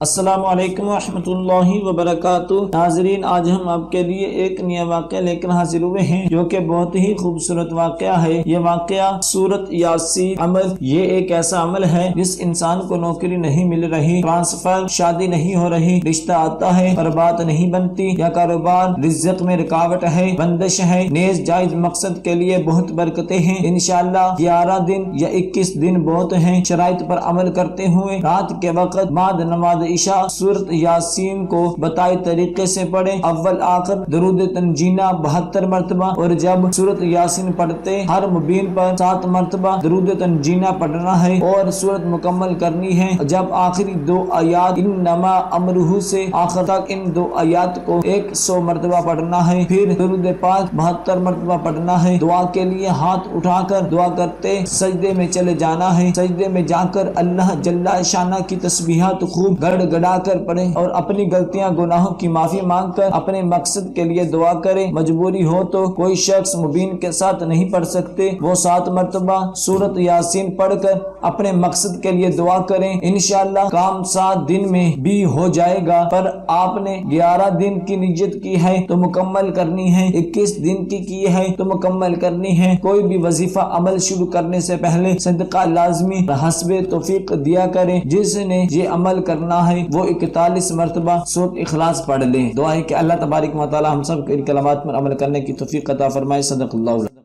السلام علیکم ورحمۃ اللہ وبرکاتہ۔ ناظرین، آج ہم آپ کے لیے ایک نیا واقعہ لے کر حاضر ہوئے ہیں جو کہ بہت ہی خوبصورت واقعہ ہے۔ یہ واقعہ سورۃ یاسین عمل، یہ ایک ایسا عمل ہے جس انسان کو نوکری نہیں مل رہی، ٹرانسفر، شادی نہیں ہو رہی، رشتہ آتا ہے پر بات نہیں بنتی، یا کاروبار رزق میں رکاوٹ ہے، بندش ہے، نیز جائز مقصد کے لیے بہت برکتیں ہیں۔ انشاءاللہ 11 دن یا 21 دن بہت ہیں۔ شرائط پر عمل کرتے ہوئے رات کے وقت بعد نماز عشاء سورۃ یاسین کو بتائے طریقے سے پڑھیں، اول آخر درود تنجینہ 72 مرتبہ، اور جب سورۃ یاسین پڑھتے ہر مبین پر 7 مرتبہ درود تنجینہ پڑھنا ہے اور سورت مکمل کرنی ہے۔ جب آخری 2 آیات انما امرہ سے آخر تک ان 2 آیات کو 100 مرتبہ پڑھنا ہے، پھر درود پاک 72 مرتبہ پڑھنا ہے۔ دعا کے لیے ہاتھ اٹھا کر دعا کرتے سجدے میں چلے جانا ہے۔ سجدے میں جا کر اللہ جل شانہ کی تسبیحات خوب گڑ گڑا کر پڑھیں اور اپنی غلطیاں گناہوں کی معافی مانگ کر اپنے مقصد کے لیے دعا کریں۔ مجبوری ہو تو کوئی شخص مبین کے ساتھ نہیں پڑھ سکتے، وہ 7 مرتبہ سورۃ یاسین پڑھ کر اپنے مقصد کے لیے دعا کریں۔ انشاءاللہ کام 7 دن میں بھی ہو جائے گا، پر آپ نے 11 دن کی نیت کی ہے تو مکمل کرنی ہے، 21 دن کی ہے تو مکمل کرنی ہے۔ کوئی بھی وظیفہ عمل شروع کرنے سے پہلے صدقہ لازمی حسب توفیق دیا کریں۔ جس نے یہ عمل کرنا ہے وہ 41 مرتبہ سورۃ اخلاص پڑھ لیں۔ دعا ہے کہ اللہ تبارک و تعالی ہم سب کو ان کلمات پر عمل کرنے کی توفیق عطا فرمائے۔ صدق اللہ۔